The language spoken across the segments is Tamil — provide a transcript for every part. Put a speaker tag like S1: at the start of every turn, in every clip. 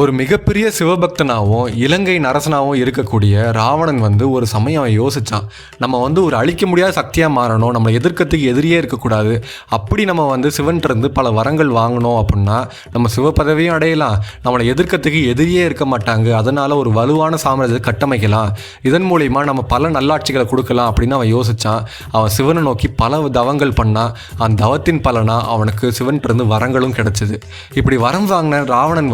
S1: ஒரு மிகப்பெரிய சிவபக்தனாகவும் இலங்கை அரசனாகவும் இருக்கக்கூடிய ராவணன் ஒரு சமயம் அவன் யோசித்தான். நம்ம ஒரு அழிக்க முடியாத சக்தியாக மாறணும், நம்ம எதிர்க்கிறதுக்கு எதிரியே இருக்கக்கூடாது. அப்படி நம்ம சிவன்கிட்டருந்து பல வரங்கள் வாங்கணும் அப்படின்னா நம்ம சிவ பதவியும் அடையலாம், நம்மளை எதிர்க்கிறதுக்கு எதிரியே இருக்க மாட்டாங்க. அதனால் ஒரு வலுவான சாம்ராஜ்யத்தை கட்டமைக்கலாம், இதன் மூலிமா நம்ம பல நல்லாட்சிகளை கொடுக்கலாம் அப்படின்னு அவன் யோசித்தான். அவன் சிவனை நோக்கி பல தவங்கள் பண்ணான். அந்த தவத்தின் பலனாக அவனுக்கு சிவன்கிட்டருந்து வரங்களும் கிடைச்சிது. இப்படி வரம் வாங்கின ராவணன்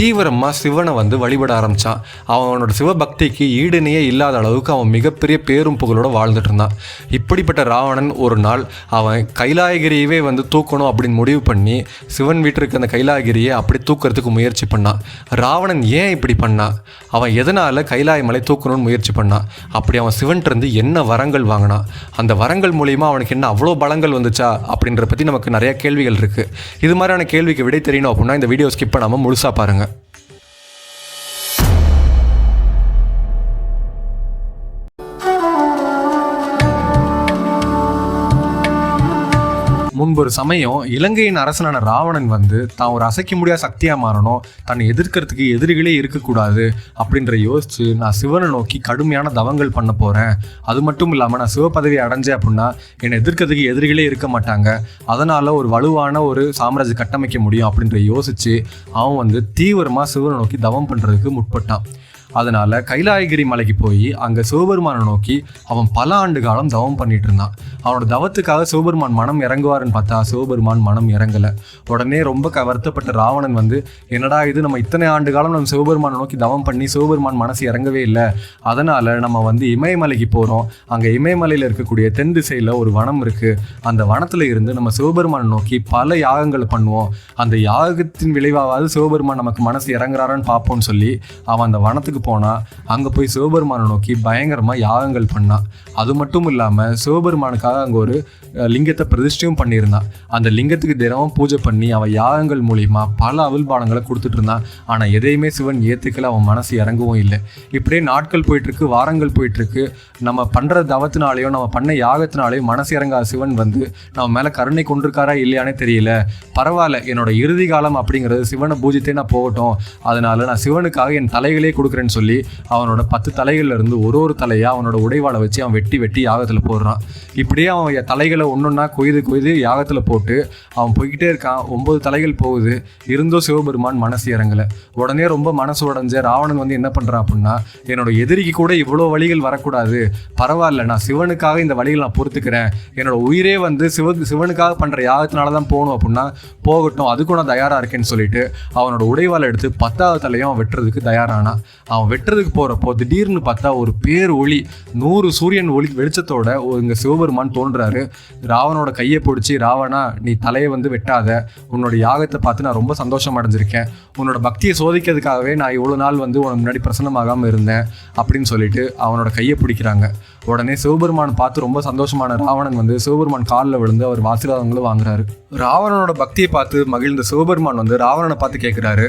S1: தீவிரமாக சிவனை வழிபட ஆரம்பித்தான். அவனோட சிவபக்திக்கு ஈடுணையே இல்லாத அளவுக்கு அவன் மிகப்பெரிய பேரும் புகழோடு வாழ்ந்துட்டு இருந்தான். இப்படிப்பட்ட ராவணன் ஒரு நாள் அவன் கைலாயகிரியவே தூக்கணும் அப்படின்னு முடிவு பண்ணி சிவன் வீட்டிற்கு அந்த கைலாயகிரியை அப்படி தூக்கிறதுக்கு முயற்சி பண்ணான். ராவணன் ஏன் இப்படி பண்ணான், அவன் எதனால் கைலாய மலை தூக்கணும்னு முயற்சி பண்ணான், அப்படி அவன் சிவன்கிட்டருந்து என்ன வரங்கள் வாங்கினான், அந்த வரங்கள் மூலிமா அவனுக்கு என்ன அவ்வளோ பலங்கள் வந்துச்சா அப்படின்ற பற்றி நமக்கு நிறையா கேள்விகள் இருக்குது. இது மாதிரியான கேள்விக்கு விடை தெரியணும் அப்படின்னா இந்த வீடியோ ஸ்கிப் பண்ணாமல் முழுசாக பாருங்கள். முன்பொரு சமயம் இலங்கையின் அரசனான ராவணன் தான் ஒரு அசைக்க முடியாத சக்தியாக மாறணும், தன்னை எதிர்க்கிறதுக்கு எதிரிகளே இருக்கக்கூடாது அப்படின்ற யோசிச்சு நான் சிவனை நோக்கி கடுமையான தவங்கள் பண்ண போகிறேன், அது மட்டும் இல்லாமல் நான் சிவ பதவி அடைஞ்சேன் அப்படின்னா என்னை எதிர்க்கிறதுக்கு எதிரிகளே இருக்க மாட்டாங்க, அதனால் ஒரு வலுவான ஒரு சாம்ராஜ்யம் கட்டமைக்க முடியும் அப்படின்ற யோசித்து அவன் தீவிரமாக சிவனை நோக்கி தவம் பண்ணுறதுக்கு முற்பட்டான். அதனால் கைலாயகிரி மலைக்கு போய் அங்கே சிவபெருமானை நோக்கி அவன் பல ஆண்டு காலம் தவம் பண்ணிட்டு இருந்தான். அவனோட தவத்துக்காக சிவபெருமான் மனம் இறங்குவாருன்னு பார்த்தா சிவபெருமான் மனம் இறங்கலை. உடனே ரொம்ப வருத்தப்பட்ட ராவணன் என்னடா இது, நம்ம இத்தனை ஆண்டு காலம் நம்ம சிவபெருமானை நோக்கி தவம் பண்ணி சிவபெருமான் மனசு இறங்கவே இல்லை, அதனால் நம்ம இமயமலைக்கு போகிறோம், அங்கே இமயமலையில் இருக்கக்கூடிய தென் திசையில் ஒரு வனம் இருக்குது, அந்த வனத்தில் இருந்து நம்ம சிவபெருமானை நோக்கி பல யாகங்களை பண்ணுவோம், அந்த யாகத்தின் விளைவாவது சிவபெருமான் நமக்கு மனசு இறங்குறாரான்னு பார்ப்போம்னு சொல்லி அவன் அந்த வனத்துக்கு போனால் அங்கே போய் சிவபெருமானை நோக்கி பயங்கரமாக யாகங்கள் பண்ணான். அது மட்டும் இல்லாமல் சிவபெருமானுக்காக அங்கே ஒரு லிங்கத்தை பிரதிஷ்டையும் பண்ணியிருந்தான். அந்த லிங்கத்துக்கு தினமும் பூஜை பண்ணி அவன் யாகங்கள் மூலிமா பல அவிழ்பானங்களை கொடுத்துட்டு இருந்தான். ஆனால் எதையுமே சிவன் ஏற்றுக்கல, அவன் மனசு இறங்கவும் இல்லை. இப்படியே நாட்கள் போயிட்டுருக்கு, வாரங்கள் போயிட்டுருக்கு. நம்ம பண்ணுற தவத்தினாலேயோ நம்ம பண்ண யாகத்தினாலேயோ மனசு இறங்காத சிவன் நம்ம மேலே கருணை கொண்டிருக்காரா இல்லையானே தெரியல, பரவாயில்ல என்னோட இறுதி காலம் அப்படிங்கிறது சிவனை பூஜித்தே நான் போகட்டும், அதனால நான் சிவனுக்காக என் தலைகளே கொடுக்குறேன்னு சொல்லி அவனோட 10 தலைகள்ல இருந்து ஒரு தலையா அவனோட உடைவாளை வச்சு அவன் வெட்டி வெட்டி யாகத்தில் போடுறான். இப்படியே அவன் தலைகளை ஒன்னொன்னா கொய்து யாகத்தில் போட்டு அவன் போய்கிட்டே இருக்கான். 9 தலைகள் போகுது, இருந்தோ சிவபெருமான் மனசு இறங்கலை. உடனே ரொம்ப மனசு உடஞ்ச ராவணன் என்ன பண்ணுறான் அப்படின்னா, என்னோட எதிரிக்கு கூட இவ்வளோ வழிகள் வரக்கூடாது, பரவாயில்ல நான் சிவனுக்காக இந்த வழிகள் நான் பொறுத்துக்கிறேன், என்னோட உயிரே சிவனுக்காக பண்ணுற யாகத்தினால தான் போகணும் அப்படின்னா போகட்டும், அதுக்கும் நான் தயாராக இருக்கேன்னு சொல்லிட்டு அவனோட உடைவாளை எடுத்து 10வது தலையும் அவன் வெட்டுறதுக்கு தயாரானான். அவன் வெட்டுறதுக்கு போகிறப்போ திடீர்னு பார்த்தா ஒரு பேர் ஒளி, 100 சூரியன் ஒளி வெளிச்சத்தோட இங்கே சிவபெருமான் தோன்றாரு. ராவனோட கையை பிடிச்சி, ராவணா நீ தலையை வெட்டாத, உன்னோட யாகத்தை பார்த்து நான் ரொம்ப சந்தோஷம் அடைஞ்சிருக்கேன், உன்னோட பக்தியை சோதிக்கிறதுக்காகவே நான் இவ்வளோ நாள் உனக்கு முன்னாடி பிரசன்னமாகாமல் இருந்தேன் அப்படின்னு சொல்லிட்டு அவனோட கையை பிடிக்கிறாங்க. உடனே சிவபெருமான் பார்த்து ரொம்ப சந்தோஷமான ராவணன் சிவபெருமான் காலில் விழுந்து அவர் ஆசீர்வாதங்களும் வாங்குறாரு. ராவணனோட பக்தியை பார்த்து மகிழ்ந்த சிவபெருமான் ராவணனை பார்த்து கேட்குறாரு,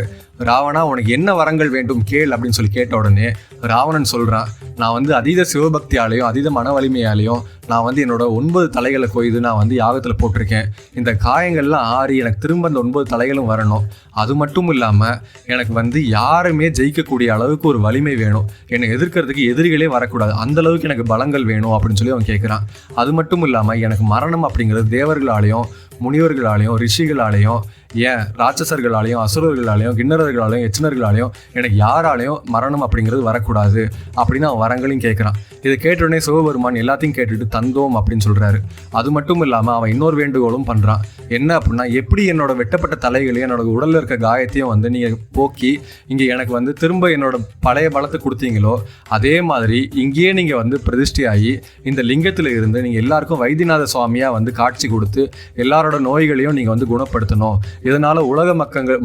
S1: ராவணா உனக்கு என்ன வரங்கள் வேண்டும் கேள் அப்படின்னு சொல்லி கேட்ட உடனே ராவணன் சொல்கிறான், நான் அதீத சிவபக்தியாலேயும் அதீத மன வலிமையாலேயும் நான் என்னோட 9 தலைகளை கொய்து நான் யாகத்தில் போட்டிருக்கேன். இந்த காயங்கள்லாம் ஆறி எனக்கு திரும்ப அந்த 9 தலைகளும் வரணும், அது மட்டும் இல்லாமல் எனக்கு யாருமே ஜெயிக்கக்கூடிய அளவுக்கு ஒரு வலிமை வேணும், என்னை எதிர்க்கிறதுக்கு எதிரிகளே வரக்கூடாது, அந்த அளவுக்கு எனக்கு பலங்கள் வேணும் அப்படின்னு சொல்லி அவன் கேட்குறான். அது மட்டும் இல்லாமல் எனக்கு மரணம் அப்படிங்கிறது தேவர்களாலேயும் முனிவர்களாலேயும் ரிஷிகளாலேயும் ஏன் ராட்சசர்களாலேயும் அசுரர்களாலேயும் கிண்ணறர்களாலேயும் எச்சனர்களாலேயும் எனக்கு யாராலையும் மரணம் அப்படிங்கிறது வரக்கூடாது அப்படின்னு அவன் வரங்களையும் கேட்குறான். இதை கேட்டவுடனே சிவபெருமான் எல்லாத்தையும் கேட்டுட்டு தந்தோம் அப்படின்னு சொல்கிறாரு. அது மட்டும் இல்லாமல் அவன் இன்னொரு வேண்டுகோளும் பண்ணுறான். என்ன அப்படின்னா, எப்படி என்னோட வெட்டப்பட்ட தலைகளையும் என்னோட உடலில் இருக்க காயத்தையும் நீங்கள் போக்கி இங்கே எனக்கு திரும்ப என்னோட பழைய பலத்தை கொடுத்தீங்களோ அதே மாதிரி இங்கேயே நீங்கள் பிரதிஷ்டையாகி இந்த லிங்கத்தில் இருந்து நீங்கள் எல்லாருக்கும் வைத்தியநாத சுவாமியாக காட்சி கொடுத்து எல்லாரோட நோய்களையும் நீங்கள் குணப்படுத்தணும், இதனால் உலக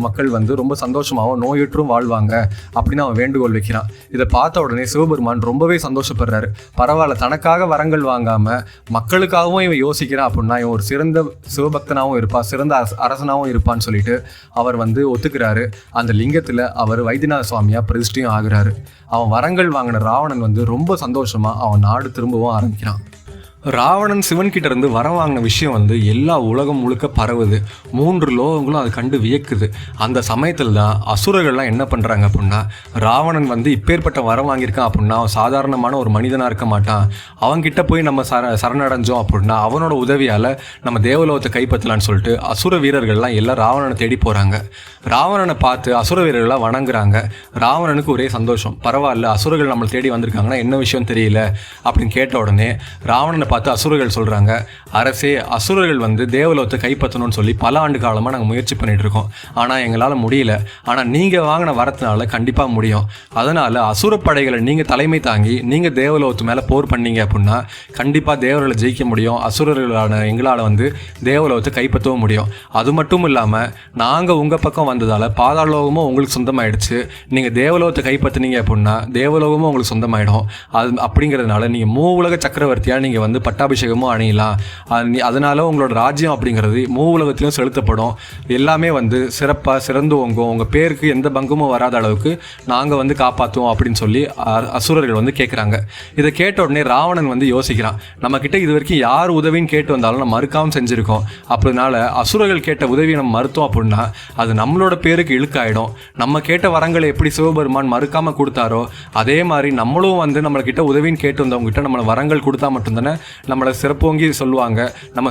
S1: மக்கள் ரொம்ப சந்தோஷமாகவும் நோயுற்றும் வாழ்வாங்க அப்படின்னு அவன் வேண்டுகோள் வைக்கிறான். இதை பார்த்த உடனே சிவபெருமான் ரொம்பவே சந்தோஷப்படுறாரு. பரவாயில்ல, தனக்காக வரங்கள் வாங்காமல் மக்களுக்காகவும் இவன் யோசிக்கிறான் அப்படின்னா இவன் ஒரு சிறந்த சிவபக்தனாகவும் இருப்பான், சிறந்த அரசனாகவும் இருப்பான்னு சொல்லிட்டு அவர் ஒத்துக்கிறாரு. அந்த லிங்கத்தில் அவர் வைத்தியநாத சுவாமியாக பிரதிஷ்டையும் ஆகிறாரு. அவன் வரங்கள் வாங்கின ராவணன் ரொம்ப சந்தோஷமாக அவன் நாடு திரும்பவும் ஆரம்பிக்கிறான். ராவணன் சிவன் கிட்ட இருந்து வரம் வாங்கின விஷயம் வந்து எல்லா உலகம் முழுக்க பரவுது. 3 லோகங்களும் அதை கண்டு வியக்குது. அந்த சமயத்தில் தான் அசுரர்கள்லாம் என்ன பண்ணுறாங்க அப்படின்னா, ராவணன் வந்து இப்பேற்பட்ட வரம் வாங்கியிருக்கான் அப்படின்னா அவன் சாதாரணமான ஒரு மனிதனாக இருக்க மாட்டான், அவன்கிட்ட போய் நம்ம சரணடைஞ்சோம் அப்படின்னா அவனோட உதவியால் நம்ம தேவலோகத்தை கைப்பற்றலான்னு சொல்லிட்டு அசுர வீரர்கள்லாம் எல்லாம் ராவணனை தேடி போகிறாங்க. ராவணனை பார்த்து அசுர வீரர்கள்லாம் வணங்குறாங்க. ராவணனுக்கு ஒரே சந்தோஷம், பரவாயில்ல அசுரர்கள் நம்மளை தேடி வந்திருக்காங்கன்னா என்ன விஷயம் தெரியல அப்படின்னு கேட்ட உடனே ராவணனை பார்த்து அசுரர்கள் சொல்கிறாங்க, அரசே, அசுரர்கள் வந்து தேவலோகத்தை கைப்பற்றணும்னு சொல்லி பல ஆண்டு காலமாக நாங்கள் முயற்சி பண்ணிட்டு இருக்கோம், ஆனால் எங்களால் முடியல. ஆனால் நீங்கள் வாங்கின வரத்தினால கண்டிப்பாக முடியும். அதனால் அசுர படைகளை நீங்கள் தலைமை தாங்கி நீங்கள் தேவலோகத்து மேலே போர் பண்ணீங்க அப்படின்னா கண்டிப்பாக தேவர்களை ஜெயிக்க முடியும், அசுரர்களான எங்களால் வந்து தேவலோகத்தை கைப்பற்றவும் முடியும். அது மட்டும் இல்லாமல் நாங்கள் உங்கள் பக்கம் வந்ததால் பாதாளலோகமும் உங்களுக்கு சொந்தமாயிடுச்சு. நீங்கள் தேவலோகத்தை கைப்பற்றினீங்க அப்படின்னா தேவலோகமும் உங்களுக்கு சொந்தமாயிடும். அது அப்படிங்கிறதுனால நீங்கள் மூவுலக சக்கரவர்த்தியாக நீங்கள் வந்து பட்டாபிஷேகமும் அணியலாம். அதனால உங்களோட ராஜ்யம் அப்படிங்கிறது மூவுலகத்திலும் செலுத்தப்படும். எல்லாமே வந்து சிறப்பாக சிறந்து உங்கள் பேருக்கு எந்த பங்கமும் வராத அளவுக்கு நாங்கள் வந்து காப்பாற்றுவோம் அப்படின்னு சொல்லி அசுரர்கள் வந்து கேட்குறாங்க. இதை கேட்ட உடனே ராவணன் வந்து யோசிக்கிறான், நம்மக்கிட்ட இது வரைக்கும் யார் உதவின்னு கேட்டு வந்தாலும் நம்ம மறுக்காமல் செஞ்சுருக்கோம். அப்படினால அசுரர்கள் கேட்ட உதவியை நம்ம மறுத்தோம் அப்படின்னா அது நம்மளோட பேருக்கு இழுக்காயிடும். நம்ம கேட்ட வரங்களை எப்படி சிவபெருமான் மறுக்காமல் கொடுத்தாரோ அதே மாதிரி நம்மளும் வந்து நம்மள்கிட்ட உதவின்னு கேட்டு வந்தவங்ககிட்ட நம்மளை வரங்கள் கொடுத்தா மட்டும்தானே நம்மளை சிறப்போங்கி சொல்லுவாங்க. நம்ம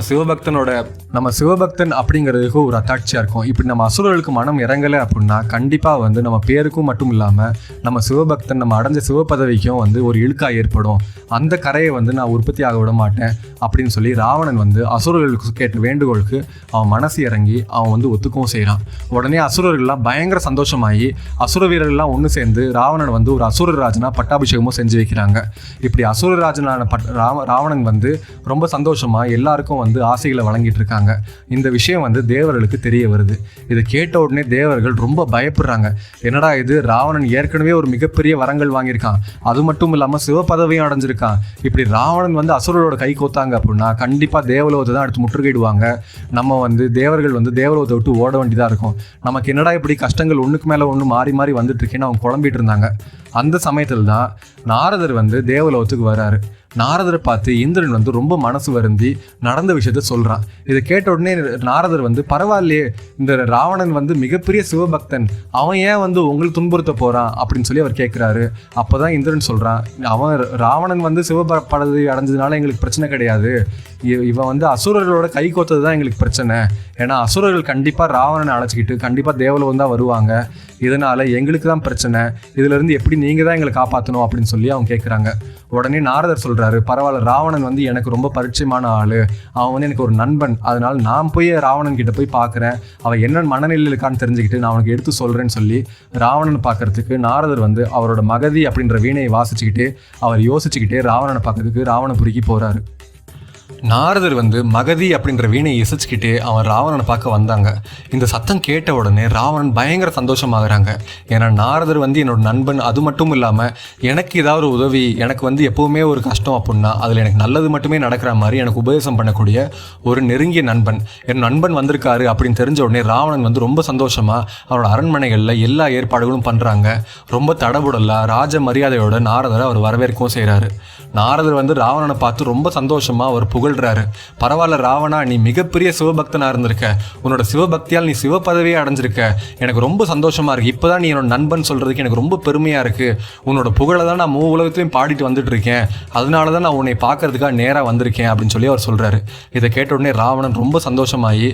S1: சிவபக்தன் அப்படிங்கிறதுக்கு ஒரு அத்தாட்சியாக இருக்கும். இப்படி நம்ம அசுரர்களுக்கு மனம் இறங்கலை அப்படின்னா கண்டிப்பாக வந்து நம்ம பேருக்கும் மட்டும் இல்லாமல் நம்ம சிவபக்தன் நம்ம அடைஞ்ச சிவபதவிக்கும் வந்து ஒரு இழுக்காக ஏற்படும். அந்த கரையை வந்து நான் உற்பத்தி ஆக விட மாட்டேன் அப்படின்னு சொல்லி ராவணன் வந்து அசுரர்களுக்கு கேட்ட வேண்டுகோளுக்கு அவன் மனசு இறங்கி அவன் வந்து ஒத்துக்கவும் செய்கிறான். உடனே அசுரர்கள்லாம் பயங்கர சந்தோஷமாகி அசுர வீரர்கள்லாம் ஒன்று சேர்ந்து ராவணன் வந்து ஒரு அசுரராஜனா பட்டாபிஷேகமும் செஞ்சு வைக்கிறாங்க. இப்படி அசுரராஜனான ராவணன் வந்து ரொம்ப சந்தோஷமாக எல்லாருக்கும் வந்து ஆசைகளை வழங்கிட்டு இருக்காங்க. இந்த விஷயம் வந்து தேவர்களுக்கு தெரிய வருது. இதை கேட்ட உடனே தேவர்கள் ரொம்ப பயப்படுறாங்க. என்னடா இது, ராவணன் ஏற்கனவே ஒரு மிகப்பெரிய வரங்கள் வாங்கியிருக்கான், அது மட்டும் இல்லாமல் சிவபதவியும் அடைஞ்சிருக்கான். இப்படி ராவணன் வந்து அசுரரோட கை கோத்தாங்க அப்படின்னா கண்டிப்பாக தேவலோகத்தை தான் அடுத்து முற்றுகையிடுவாங்க. நம்ம வந்து தேவர்கள் வந்து தேவலோகத்தை விட்டு ஓட வேண்டியதாக இருக்கும். நமக்கு என்னடா இப்படி கஷ்டங்கள் ஒன்றுக்கு மேலே ஒன்று மாறி மாறி வந்துட்டு இருக்கேன்னு அவங்க குழம்பிட்டு இருந்தாங்க. அந்த சமயத்தில் தான் நாரதர் வந்து தேவலோகத்துக்கு வராரு. நாரதரை பார்த்து இந்திரன் வந்து ரொம்ப மனசு வருந்தி நடந்த விஷயத்த சொல்கிறான். இதை கேட்ட உடனே நாரதர் வந்து பரவாயில்லையே, இந்த ராவணன் வந்து மிகப்பெரிய சிவபக்தன், அவன் ஏன் வந்து உங்களுக்கு துன்புறுத்த போகிறான் அப்படின்னு சொல்லி அவர் கேட்குறாரு. அப்போ தான் இந்திரன் சொல்கிறான், ராவணன் வந்து சிவபதவி அடைஞ்சதுனால எங்களுக்கு பிரச்சனை கிடையாது, இவன் வந்து அசுரர்களோட கை கோத்தது தான் எங்களுக்கு பிரச்சனை. ஏன்னா அசுரர்கள் கண்டிப்பாக ராவணனை அழைச்சிக்கிட்டு கண்டிப்பாக தேவலோகம் தான் வருவாங்க, இதனால் எங்களுக்கு தான் பிரச்சனை, இதிலேருந்து எப்படி நீங்கள் தான் எங்களை காப்பாற்றணும் அப்படின்னு சொல்லி அவங்க கேட்குறாங்க. உடனே நாரதர் சொல்கிறாரு, பரவாயில்ல, ராவணன் வந்து எனக்கு ரொம்ப பரிச்சயமான ஆள், அவன் வந்து எனக்கு ஒரு நண்பன், அதனால் நான் போய் ராவணன் கிட்ட போய் பார்க்குறேன், அவன் என்ன மனநிலையில் இருக்கான்னு தெரிஞ்சுக்கிட்டு நான் அவனுக்கு எடுத்து சொல்கிறேன்னு சொல்லி ராவணனை பார்க்கறதுக்கு நாரதர் வந்து அவரோட மகதி அப்படின்ற வீணையை வாசிச்சுக்கிட்டே அவர் யோசிச்சுக்கிட்டே ராவணனை பார்க்கறதுக்கு ராவணபுரிக்கு போகிறாரு. நாரதர் வந்து மகதி அப்படின்ற வீணையை இசைச்சிக்கிட்டே அவன் ராவணனை பார்க்க வந்தாங்க. இந்த சத்தம் கேட்ட உடனே ராவணன் பயங்கர சந்தோஷமாகறாங்க. ஏன்னா நாரதர் வந்து என்னோட நண்பன், அது மட்டும் இல்லாமல் எனக்கு ஏதாவது ஒரு உதவி, எனக்கு வந்து எப்போவுமே ஒரு கஷ்டம் அப்படின்னா அதில் எனக்கு நல்லது மட்டுமே நடக்கிற மாதிரி எனக்கு உபதேசம் பண்ணக்கூடிய ஒரு நெருங்கிய நண்பன், என் நண்பன் வந்திருக்காரு அப்படின்னு தெரிஞ்ச உடனே ராவணன் வந்து ரொம்ப சந்தோஷமாக அவரோட அரண்மனைகளில் எல்லா ஏற்பாடுகளும் பண்ணுறாங்க. ரொம்ப தடபுடலாக ராஜ மரியாதையோட நாரதரை அவர் வரவேற்கவும் செய்கிறாரு. நாரதர் வந்து ராவணனை பார்த்து ரொம்ப சந்தோஷமாக அவர் புகழ்றாரு. பரவாயில்ல ராவணா, நீ மிகப்பெரிய சிவபக்தனாக இருந்திருக்க, உன்னோட சிவபக்தியால் நீ சிவபதவியே அடைஞ்சிருக்க, எனக்கு ரொம்ப சந்தோஷமாக இருக்குது, இப்போ தான் நீ என்னோட நண்பன் சொல்கிறதுக்கு எனக்கு ரொம்ப பெருமையாக இருக்குது, உன்னோட புகழை தான் நான் உலகத்துலையும் பாடிட்டு வந்துட்டு இருக்கேன், அதனால தான் நான் உன்னை பார்க்கறதுக்காக நேராக வந்திருக்கேன் அப்படின்னு சொல்லி அவர் சொல்கிறாரு. இதை கேட்ட உடனே ராவணன் ரொம்ப சந்தோஷமாகி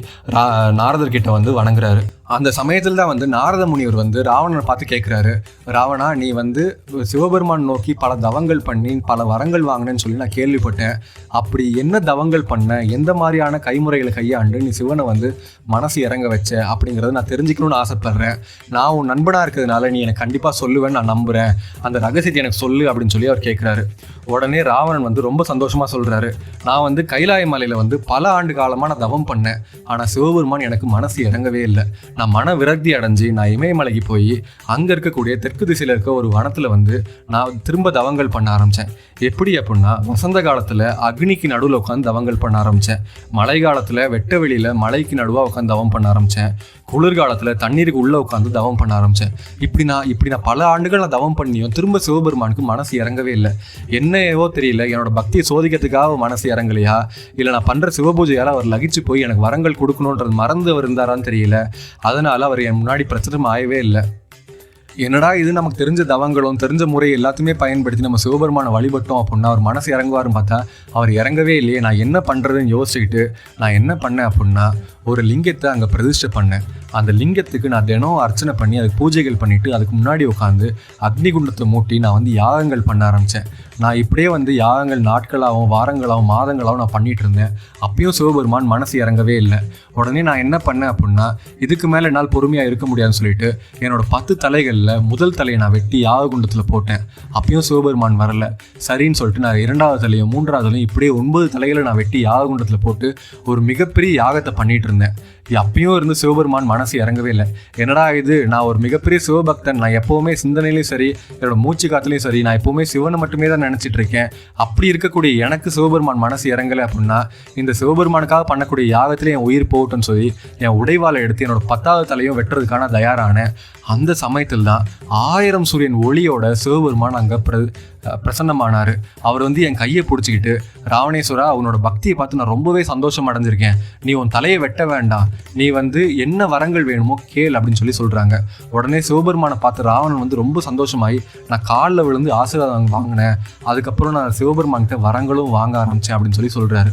S1: நாரதர்கிட்ட வந்து வணங்குறாரு. அந்த சமயத்தில் தான் வந்து நாரத முனிவர் வந்து ராவணனை பார்த்து கேட்குறாரு, ராவணா, நீ வந்து சிவபெருமான் நோக்கி பல தவங்கள் பண்ணி பல வரங்கள் வாங்கினேன்னு சொல்லி நான் கேள்விப்பட்டேன். அப்படி என்ன தவங்கள் பண்ண, எந்த மாதிரியான கைமுறைகளை கையாண்டு நீ சிவனை வந்து மனசு இறங்க வச்ச அப்படிங்கிறத நான் தெரிஞ்சுக்கணும்னு ஆசைப்பட்றேன். நான் உன் நண்பனாக இருக்கிறதுனால நீ எனக்கு கண்டிப்பாக சொல்லுவேன்னு நான் நம்புகிறேன், அந்த ரகசியத்தை எனக்கு சொல்லு அப்படின்னு சொல்லி அவர் கேட்குறாரு. உடனே ராவணன் வந்து ரொம்ப சந்தோஷமாக சொல்கிறாரு, நான் வந்து கைலாய மலையில் வந்து பல ஆண்டு காலமாக நான் தவம் பண்ணேன், ஆனால் சிவபெருமான் எனக்கு மனசு இறங்கவே இல்லை. நான் மன விரக்தி அடைஞ்சு நான் இமயமலைக்கு போய் அங்கே இருக்கக்கூடிய தெற்கு திசையில் இருக்க ஒரு வனத்தில் வந்து நான் திரும்ப தவங்கள் பண்ண ஆரம்பித்தேன். எப்படி அப்படின்னா, வசந்த காலத்தில் அக்னிக்கு நடுவில் உட்காந்து தவங்கள் பண்ண ஆரம்பித்தேன். மழை காலத்தில் வெட்ட வெளியில் மலைக்கு நடுவாக உட்காந்து தவம் பண்ண ஆரம்பித்தேன். குளிர்காலத்தில் தண்ணீருக்கு உள்ளே உட்காந்து தவம் பண்ண ஆரம்பித்தேன். இப்படி நான் பல ஆண்டுகள் நான் தவம் பண்ணியும் திரும்ப சிவபெருமானுக்கு மனசு இறங்கவே இல்லை. என்னவோ தெரியல, என்னோட பக்தியை சோதிக்கிறதுக்காக மனசு இறங்கலையா, இல்லை நான் பண்ணுற சிவபூஜையால் அவர் லகிச்சு போய் எனக்கு வரங்கள் கொடுக்கணுன்றது மறந்து அவர் இருந்தாரான்னு தெரியல. அதனால் அவர் என் முன்னாடி பிரச்சனை ஆயவே இல்லை. என்னடா இது, நமக்கு தெரிஞ்ச தவங்களும் தெரிஞ்ச முறை எல்லாத்தையுமே பயன்படுத்தி நம்ம சிவபெருமானை வழிபட்டோம் அப்படின்னா அவர் மனசு இறங்குவாருன்னு பார்த்தா அவர் இறங்கவே இல்லையே. நான் என்ன பண்ணுறதுன்னு யோசிச்சுக்கிட்டு நான் என்ன பண்ணேன் அப்படின்னா, ஒரு லிங்கத்தை அங்கே பிரதிஷ்டை பண்ணேன். அந்த லிங்கத்துக்கு நான் தினம் அர்ச்சனை பண்ணி அதுக்கு பூஜைகள் பண்ணிவிட்டு அதுக்கு முன்னாடி உட்காந்து அக்னிகுண்டத்தை மூட்டி நான் வந்து யாகங்கள் பண்ண ஆரம்பித்தேன். நான் இப்படியே வந்து யாகங்கள் நாட்களாகவும் வாரங்களாகவும் மாதங்களாகவும் நான் பண்ணிகிட்டு இருந்தேன். அப்பயும் சிவபெருமான் மனசு இறங்கவே இல்லை. உடனே நான் என்ன பண்ணேன் அப்படின்னா, இதுக்கு மேலே என்னால் பொறுமையாக இருக்க முடியாதுன்னு சொல்லிட்டு என்னோடய 10 தலைகளில் முதல் தலையை நான் வெட்டி யாக குண்டத்தில் போட்டேன். அப்பயும் சிவபெருமான் வரலை. சரின்னு சொல்லிட்டு நான் 2வது தலையும் 3வது தலையும் இப்படியே 9 தலைகளை நான் வெட்டி யாக குண்டத்தில் போட்டு ஒரு மிகப்பெரிய யாகத்தை பண்ணிகிட்டு இருந்தேன். அப்பயும் இருந்து சிவபெருமான் மனசு இறங்கவே இல்லை. என்னடா இது, நான் ஒரு மிகப்பெரிய சிவபக்தன், நான் எப்போவுமே சிந்தனையிலையும் சரி என்னோட மூச்சு காத்துலையும் சரி நான் எப்போவுமே சிவனை மட்டுமே தான் நினச்சிட்டு இருக்கேன். அப்படி இருக்கக்கூடிய எனக்கு சிவபெருமான் மனசு இறங்கலை அப்படின்னா இந்த சிவபெருமானுக்காக பண்ணக்கூடிய யாகத்திலே என் உயிர் போகட்டும்னு சொல்லி என் உடைவாளை எடுத்து என்னோட 10வது தலையும் வெட்டுறதுக்கான தயாரானேன். அந்த சமயத்தில் தான் 1000 சூரியன் ஒளியோட சிவபெருமான் அங்கே பிரசன்னமானார். அவர் வந்து என் கையை பிடிச்சிக்கிட்டு, ராவணேஸ்வரா, அவனோட பக்தியை பார்த்து நான் ரொம்பவே சந்தோஷம் அடைஞ்சிருக்கேன். நீ உன் தலையை வெட்ட வேண்டாம், நீ வந்து என்ன வரங்கள் வேணுமோ கேள் அப்படின்னு சொல்கிறாங்க. உடனே சிவபெருமானை பார்த்து ராவணன் வந்து ரொம்ப சந்தோஷமாகி நான் காலில் விழுந்து ஆசீர்வாதம் வாங்கினேன். அதுக்கப்புறம் நான் சிவபெருமான்கிட்ட வரங்களும் வாங்க ஆரம்பித்தேன் அப்படின்னு சொல்கிறாரு.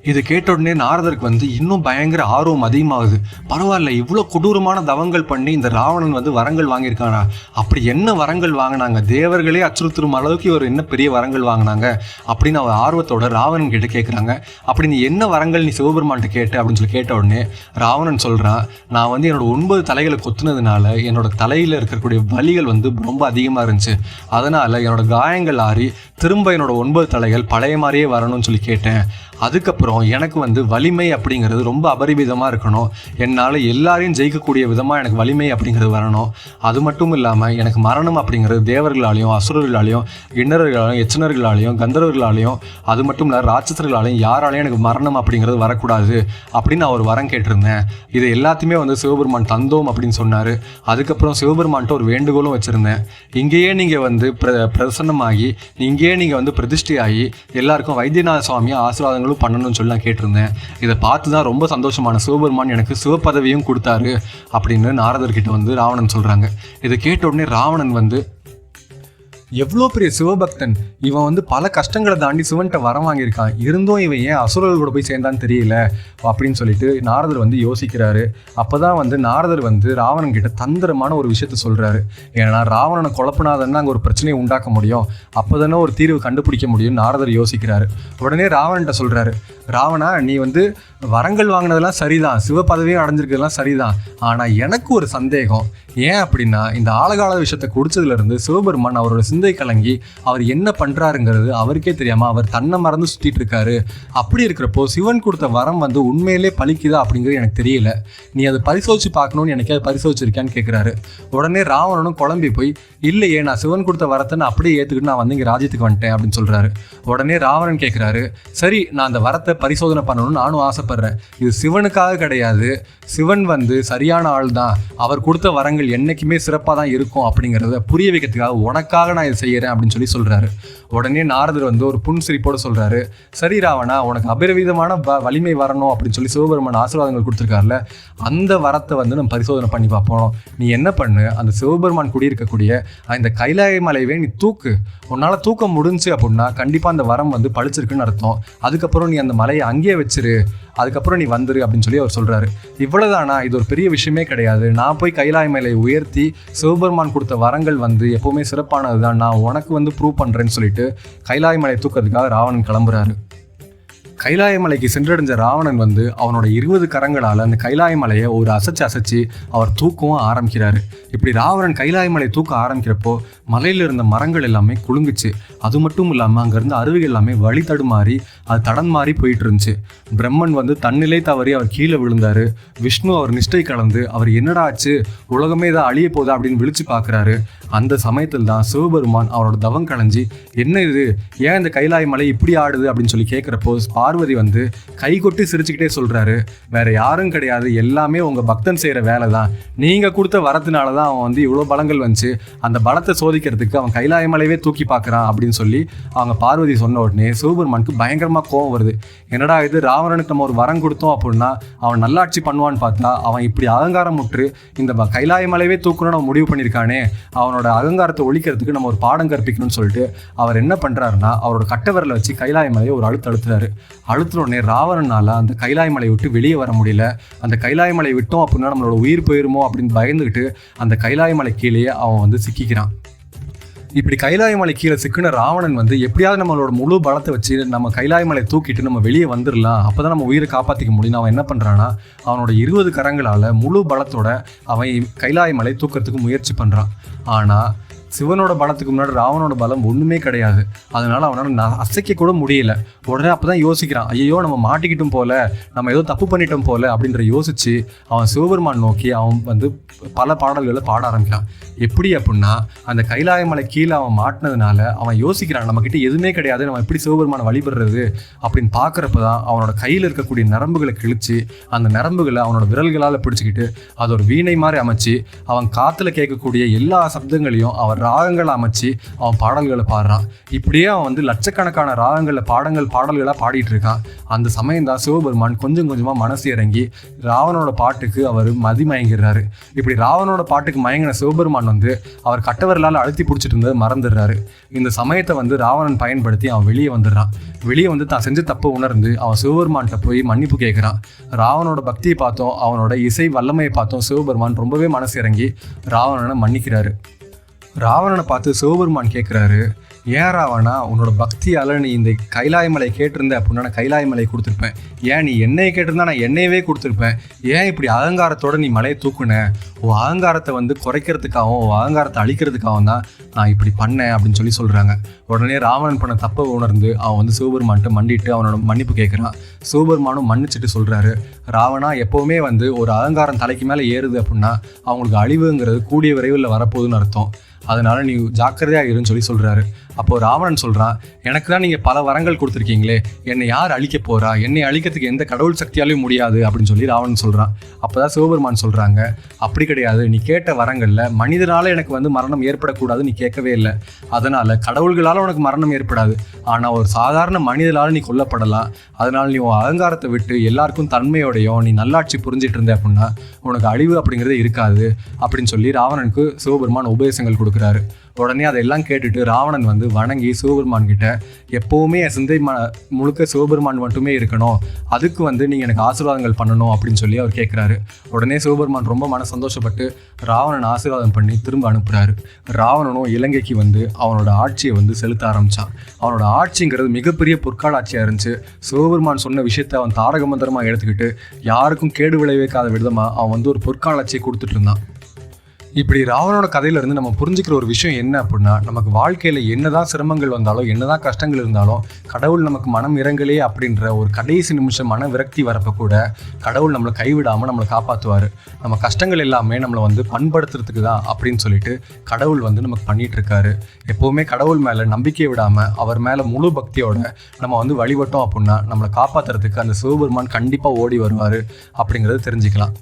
S1: இது கேட்ட உடனே நாரதருக்கு வந்து இன்னும் பயங்கர ஆர்வம் அதிகமாகுது. பரவாயில்ல, இவ்வளோ கொடூரமான தவங்கள் பண்ணி இந்த ராவணன் வந்து வரங்கள் வாங்கியிருக்கானா? அப்படி என்ன வரங்கள் வாங்கினாங்க? தேவர்களே அச்சுறுத்தும் அளவுக்கு இவர் என்ன பெரிய வரங்கள் வாங்கினாங்க அப்படின்னு அவர் ஆர்வத்தோட ராவணன் கிட்ட கேட்குறாங்க. அப்படி நீ என்ன வரங்கள் நீ சிவபெருமான்கிட்ட கேட்ட அப்படின்னு சொல்லி கேட்ட உடனே ராவணன் சொல்கிறான், நான் வந்து என்னோட 9 தலைகளை கொத்துனதுனால என்னோட தலையில் இருக்கக்கூடிய வலிகள் வந்து ரொம்ப அதிகமாக இருந்துச்சு. அதனால் என்னோட காயங்கள் ஆறி திரும்ப என்னோட 9 தலைகள் பழைய மாதிரியே வரணும்னு சொல்லி கேட்டேன். அதுக்கப்புறம் எனக்கு வந்து வலிமை அப்படிங்கிறது ரொம்ப அபரிமிதமாக இருக்கணும். என்னால் எல்லாரையும் ஜெயிக்கக்கூடிய விதமாக எனக்கு வலிமை அப்படிங்கிறது வரணும். அது மட்டும் இல்லாமல் எனக்கு மரணம் அப்படிங்கிறது தேவர்களாலையும் அசுரர்களாலையும் கிண்ணறர்களாலையும் எச்சனர்களாலையும் கந்தர்வர்களாலையும் அது மட்டும் இல்லை ராட்சசர்களாலையும் யாராலையும் எனக்கு மரணம் அப்படிங்கிறது வரக்கூடாது அப்படின்னு நான் ஒரு வரம் கேட்டிருந்தேன். இது எல்லாத்தையுமே வந்து சிவபெருமான் தந்தோம் அப்படின்னு சொன்னார். அதுக்கப்புறம் சிவபெருமான்கிட்ட ஒரு வேண்டுகோளும் வச்சுருந்தேன். இங்கேயே நீங்கள் வந்து பிரசன்னமாகி இங்கேயே நீங்கள் வந்து பிரதிஷ்டையாகி எல்லாருக்கும் வைத்தியநாத சுவாமியை ஆசீர்வாதங்களும் பண்ணணும்னு சொல்லி நான் கேட்டிருந்தேன். இதை பார்த்து தான் ரொம்ப சந்தோஷமான சிவபெருமான் எனக்கு சிவப்பதவியும் கொடுத்தாரு அப்படின்னு நாரதர்கிட்ட வந்து ராவணன் சொல்கிறாங்க. இதை கேட்ட உடனே ராவணன் வந்து, எவ்வளோ பெரிய சிவபக்தன் இவன் வந்து பல கஷ்டங்களை தாண்டி சிவன்கிட்ட வரம் வாங்கியிருக்கான், இருந்தும் இவன் ஏன் அசுரர்கள் கூட போய் சேர்ந்தான்னு தெரியல அப்படின்னு சொல்லிட்டு நாரதர் வந்து யோசிக்கிறாரு. அப்போ தான் வந்து நாரதர் வந்து ராவணன் கிட்ட தந்திரமான ஒரு விஷயத்த சொல்கிறாரு. ஏன்னா ராவணனை குழப்பினாதான் அங்கே ஒரு பிரச்சனையை உண்டாக்க முடியும், அப்போ தானே ஒரு தீர்வு கண்டுபிடிக்க முடியும் நாரதர் யோசிக்கிறாரு. உடனே ராவணன்கிட்ட சொல்கிறாரு, ராவணா, நீ வந்து வரங்கள் வாங்கினதெல்லாம் சரிதான், சிவ பதவியும் அடைஞ்சிருக்கிறதுலாம் சரிதான், ஆனால் எனக்கு ஒரு சந்தேகம். ஏன் அப்படின்னா, இந்த ஆழகால விஷயத்தை குடிச்சதுலேருந்து சிவபெருமான் அவரோட சிந்தை கலங்கி அவர் என்ன பண்ணுறாருங்கிறது அவருக்கே தெரியாமல் அவர் தன்னை மறந்து சுற்றிட்டு இருக்காரு. அப்படி இருக்கிறப்போ சிவன் கொடுத்த வரம் வந்து உண்மையிலே பலிக்குதா அப்படிங்கிறது எனக்கு தெரியல, நீ அதை பரிசோதிச்சு பார்க்கணும்னு எனக்கு அதை பரிசோதிச்சிருக்கான்னு கேட்குறாரு. உடனே ராவணனும் குழம்பி போய், இல்லையே, நான் சிவன் கொடுத்த வரத்தை நான் அப்படியே ஏற்றுக்கிட்டு நான் வந்து இங்கே ராஜ்யத்துக்கு வந்துட்டேன் அப்படின்னு சொல்கிறாரு. உடனே ராவணன் கேட்குறாரு, சரி, நான் அந்த வரத்தை பரிசோதனை பண்ணணும்னு நானும் ஆசைப்படுறேன். இது சிவனுக்காக கிடையாது, சிவன் வந்து சரியான ஆள் தான், அவர் கொடுத்த வரங்கள் என்றைக்குமே சிறப்பாக தான் இருக்கும் அப்படிங்கிறத புரிய வைக்கிறதுக்காக உனக்காக நான் இதை செய்கிறேன் அப்படின்னு சொல்கிறாரு. உடனே நாரதர் வந்து ஒரு புன்சிரிப்போடு சொல்கிறாரு, சரி ராவணா, உனக்கு அபரிவிதமான வலிமை வரணும் அப்படின்னு சொல்லி சிவபெருமான் ஆசீர்வாதங்கள் கொடுத்துருக்காருல, அந்த வரத்தை வந்து நம்ம பரிசோதனை பண்ணி பார்ப்போம். நீ என்ன பண்ணு, அந்த சிவபெருமான் குடியிருக்கக்கூடிய இந்த கைலாய மலையவே நீ தூக்கு, உன்னால் தூக்க முடிஞ்சு அப்படின்னா கண்டிப்பாக அந்த வரம் வந்து பழிச்சிருக்குன்னு அர்த்தம். அதுக்கப்புறம் நீ அந்த மலையை அங்கேயே வச்சிரு, அதுக்கப்புறம் நீ வந்துரு அப்படின்னு சொல்லி அவர் சொல்கிறாரு. இவ்வளோதானா? இது ஒரு பெரிய விஷயமே கிடையாது. நான் போய் கைலாய மலையை உயர்த்தி சிவபெருமான் கொடுத்த வரங்கள் வந்து எப்போவுமே சிறப்பானது தான், நான் உனக்கு வந்து ப்ரூவ் பண்ணுறேன்னு சொல்லிட்டு கைலாய மலையை தூக்கிறதுக்காக ராவணன் கிளம்புறாரு. கைலாய மலைக்கு சென்றடைஞ்ச ராவணன் வந்து அவனோட 20 கரங்களால் அந்த கைலாய மலையை ஒரு அசைச்சு அவர் தூக்கவும் ஆரம்பிக்கிறாரு. இப்படி ராவணன் கைலாய மலையை தூக்க ஆரம்பிக்கிறப்போ மலையில் இருந்த மரங்கள் எல்லாமே குலுங்குச்சு. அது மட்டும் இல்லாமல் அங்கேருந்து அருவிகள் எல்லாமே வழி தடுமாறி அது தடன் மாறி போயிட்டு இருந்துச்சு. பிரம்மன் வந்து தன்னிலை தவறி அவர் கீழே விழுந்தாரு. விஷ்ணு அவர் நிஷ்டை கலந்து அவர் என்னடா ஆச்சு, உலகமே இதை அழிய போதா அப்படின்னு விழிச்சு பார்க்குறாரு. அந்த சமயத்தில் தான் சிவபெருமான் அவரோட தவம் களைஞ்சி என்ன இது, ஏன் இந்த கைலாய மலை இப்படி ஆடுது அப்படின்னு சொல்லி கேட்குறப்போ பார்வதி வந்து கை கொட்டி சிரிச்சுக்கிட்டே சொல்கிறாரு, வேற யாரும் கிடையாது, எல்லாமே உங்கள் பக்தன் செய்கிற வேலை தான். நீங்கள் கொடுத்த வரத்தினால தான் அவன் வந்து இவ்வளோ பலங்கள் வந்துச்சு, அந்த பலத்தை சோதிக்கிறதுக்கு அவன் கைலாய மலையவே தூக்கி பார்க்குறான் அப்படின்னு சொல்லி அவங்க பார்வதி சொன்ன உடனே சிவபெருமானுக்கு பயங்கரமாக கோவம் வருது. என்னடா இது, ராவணனுக்கு நம்ம ஒரு வரம் கொடுத்தோம் அப்படின்னா அவன் நல்லாட்சி பண்ணுவான்னு பார்த்தா அவன் இப்படி அகங்காரம் முற்று இந்த கைலாய மலையவே தூக்கணும்னு அவன் முடிவு பண்ணியிருக்கானே, அவனோட அகங்காரத்தை ஒழிக்கிறதுக்கு நம்ம ஒரு பாடம் கற்பிக்கணும்னு சொல்லிட்டு அவர் என்ன பண்ணுறாருன்னா அவரோட கட்டவரில் வச்சு கைலாய மலையை ஒரு அழுத்துறாரு. அழுத்தின உடனே ராவணனால அந்த கைலாய மலையை விட்டு வெளியே வர முடியல. அந்த கைலாய மலையை விட்டோம் அப்படின்னா நம்மளோட உயிர் போயிருமோ அப்படின்னு பயந்துக்கிட்டு அந்த கைலாய மலை கீழேயே அவன் வந்து சிக்கிக்கிறான். இப்படி கைலாய மலை கீழே சிக்கின ராவணன் வந்து எப்படியாவது நம்மளோட முழு பலத்தை வச்சு நம்ம கைலாய மலை தூக்கிட்டு நம்ம வெளியே வந்துடலாம், அப்போ தான் நம்ம உயிரை காப்பாற்றிக்க முடியும். அவன் என்ன பண்ணுறான்னா அவனோட 20 கரங்களால் முழு பலத்தோட அவன் கைலாய மலை தூக்கிறதுக்கு முயற்சி பண்ணுறான். ஆனால் சிவனோட பலத்துக்கு முன்னாடி ராவனோட பலம் ஒன்றுமே கிடையாது. அதனால் அவனால் அசைக்க கூட முடியல. உடனே அப்போ தான் யோசிக்கிறான், ஐயோ நம்ம மாட்டிக்கிட்டும் போல, நம்ம ஏதோ தப்பு பண்ணிட்டோம் போல அப்படின்ற யோசித்து அவன் சிவபெருமான் நோக்கி அவன் வந்து பல பாடல்களை பாட ஆரம்பிக்கிறான். எப்படி அப்படின்னா அந்த கைலாய மலை கீழே அவன் மாட்டினதுனால அவன் யோசிக்கிறான், நம்மக்கிட்ட எதுவுமே கிடையாது, நம்ம எப்படி சிவபெருமானை வழிபடுறது அப்படின்னு பார்க்குறப்ப தான் அவனோட கையில் இருக்கக்கூடிய நரம்புகளை கிழிச்சு அந்த நரம்புகளை அவனோட விரல்களால் பிடிச்சிக்கிட்டு அது ஒரு வீணை மாதிரி அமைச்சு அவன் காற்றுல கேட்கக்கூடிய எல்லா சப்தங்களையும் அவன் ராகங்களை அமைச்சு அவன் பாடல்களை பாடுறான். இப்படியே அவன் வந்து லட்சக்கணக்கான ராகங்களில் பாடல்களாக பாடிட்டு இருக்கான். அந்த சமயம் தான் சிவபெருமான் கொஞ்சம் கொஞ்சமாக மனசு இறங்கி ராவனோட பாட்டுக்கு அவர் மயங்கிறாரு. இப்படி ராவனோட பாட்டுக்கு மயங்கின சிவபெருமான் வந்து அவர் கட்டவர்களால் அழுத்தி பிடிச்சிட்டு இருந்தது மறந்துடுறாரு. இந்த சமயத்தை வந்து ராவணன் பயன்படுத்தி அவன் வெளியே வந்துடுறான். வெளியே வந்து தான் செஞ்ச தப்பை உணர்ந்து அவன் சிவபெருமான்கிட்ட போய் மன்னிப்பு கேட்குறான். ராவனோட பக்தியை பார்த்தோம், அவனோட இசை வல்லமையை பார்த்தோம், சிவபெருமான் ரொம்பவே மனசு இறங்கி ராவணனை மன்னிக்கிறாரு. ராவணனை பார்த்து சிவபெருமான் கேட்குறாரு, ஏன் ராவணா, உன்னோட பக்தியால் நீ இந்த கைலாய மலை கேட்டிருந்த அப்படின்னா நான் கைலாய மலையை கொடுத்துருப்பேன், ஏன் நீ என்னையை கேட்டிருந்தா நான் என்னையவே கொடுத்துருப்பேன், ஏன் இப்படி அகங்காரத்தோட நீ மலையை தூக்குன, உன் அகங்காரத்தை வந்து குறைக்கிறதுக்காகவும் உன் அகங்காரத்தை அழிக்கிறதுக்காகவும் தான் நான் இப்படி பண்ணேன் அப்படின்னு சொல்லி சொல்கிறாங்க. உடனே ராவணன் பண்ண தப்பை உணர்ந்து அவன் வந்து சிவபெருமான்ட்டு மண்டிட்டு அவனோட மன்னிப்பு கேட்குறான். சிவபெருமானும் மன்னிச்சுட்டு சொல்கிறாரு, ராவணா, எப்போவுமே வந்து ஒரு அகங்காரம் தலைக்கு மேலே ஏறுது அப்படின்னா அவங்களுக்கு அழிவுங்கிறது கூடிய விரைவில் வரப்போகுதுன்னு அர்த்தம், அதனால நீ ஜாக்கிரதையாக இருன்னு சொல்லி சொல்கிறாரு. அப்போது ராவணன் சொல்கிறான், எனக்கு தான் நீங்கள் பல வரங்கள் கொடுத்துருக்கீங்களே, என்னை யார் அழிக்க போகிறா, என்னை அழிக்கிறதுக்கு எந்த கடவுள் சக்தியாலையும் முடியாது அப்படின்னு சொல்லி ராவணன் சொல்கிறான். அப்போ தான் சிவபெருமான் சொல்கிறாங்க, அப்படி கிடையாது, நீ கேட்ட வரங்களில் மனிதனால் எனக்கு வந்து மரணம் ஏற்படக்கூடாது நீ கேட்கவே இல்லை, அதனால் கடவுள்களால் உனக்கு மரணம் ஏற்படாது, ஆனால் ஒரு சாதாரண மனிதனால் நீ கொல்லப்படலாம், அதனால் நீ உன் அகங்காரத்தை விட்டு எல்லாருக்கும் தன்மையோடையும் நீ நல்லாட்சி புரிஞ்சிட்டு இருந்த அப்படின்னா உனக்கு அழிவு அப்படிங்கிறதே இருக்காது அப்படின்னு சொல்லி ராவணனுக்கு சிவபெருமான் உபதேசங்கள் கொடுக்குறாரு. உடனே அதெல்லாம் கேட்டுட்டு ராவணன் வந்து வணங்கி சிவபெருமான் கிட்ட எப்போவுமே என் சிந்தை முழுக்க சிவபெருமான் மட்டுமே இருக்கணும், அதுக்கு வந்து நீங்கள் எனக்கு ஆசீர்வாதங்கள் பண்ணணும் அப்படின்னு சொல்லி அவர் கேட்குறாரு. உடனே சிவபெருமான் ரொம்ப சந்தோஷப்பட்டு ராவணன் ஆசீர்வாதம் பண்ணி திரும்ப அனுப்புகிறாரு. ராவணனும் இலங்கைக்கு வந்து அவனோட ஆட்சியை வந்து செலுத்த ஆரம்பித்தான். அவனோட ஆட்சிங்கிறது மிகப்பெரிய பொற்கால ஆட்சியாக இருந்துச்சு. சிவபெருமான் சொன்ன விஷயத்தை அவன் தாரக மந்திரமாக எடுத்துக்கிட்டு யாருக்கும் கேடு விளைவிக்காத விதமாக அவன் வந்து ஒரு பொற்கால ஆட்சியை கொடுத்துட்டு இருந்தான். இப்படி ராவணோட கதையிலேருந்து நம்ம புரிஞ்சுக்கிற ஒரு விஷயம் என்ன அப்படின்னா, நமக்கு வாழ்க்கையில் என்னதான் சிரமங்கள் வந்தாலும் என்னதான் கஷ்டங்கள் இருந்தாலும் கடவுள் நமக்கு மனம் இறங்கலே அப்படின்ற ஒரு கடைசி நிமிஷம் மன விரக்தி வரப்போ கூட கடவுள் நம்மளை கைவிடாமல் நம்மளை காப்பாற்றுவார். நம்ம கஷ்டங்கள் எல்லாமே நம்மளை வந்து பண்படுத்துறதுக்கு தான் அப்படின்னு சொல்லிட்டு கடவுள் வந்து நமக்கு பண்ணிகிட்டு இருக்காரு. எப்போவுமே கடவுள் மேலே நம்பிக்கையை விடாமல் அவர் மேலே முழு பக்தியோட நம்ம வந்து வழிபட்டோம் அப்படின்னா நம்மளை காப்பாற்றுறதுக்கு அந்த சிவபெருமான் கண்டிப்பாக ஓடி வருவார் அப்படிங்கிறத தெரிஞ்சுக்கலாம்.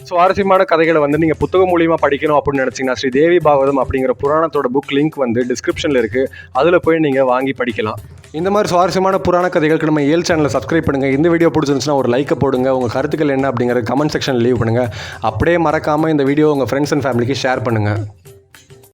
S1: சுவாரஸ்யமான கதைகளை வந்து நீங்கள் புத்தகம் மூலியமாக படிக்கணும் அப்படின்னு நினச்சிங்கன்னா ஸ்ரீ தேவி பாகவதம் அப்படிங்கிற புராணத்தோட புக் லிங்க் வந்து டிஸ்கிரிப்ஷனில் இருக்குது, அதில் போய் நீங்கள் வாங்கி படிக்கலாம். இந்த மாதிரி சுவாரஸ்யமான புராண கதைகளுக்கு நம்ம 7 சேனலை சப்ஸ்கிரைப் பண்ணுங்கள். இந்த வீடியோ பிடிச்சிருந்துச்சுன்னா ஒரு லைக்கை போடுங்க, உங்கள் கருத்துக்கள் என்ன அப்படிங்கிற கமெண்ட் செக்ஷனில் லீவ் பண்ணுங்கள். அப்படியே மறக்காமல் இந்த வீடியோ உங்கள் ஃப்ரெண்ட்ஸ் அண்ட் ஃபேமிலிக்கு ஷேர் பண்ணுங்கள்.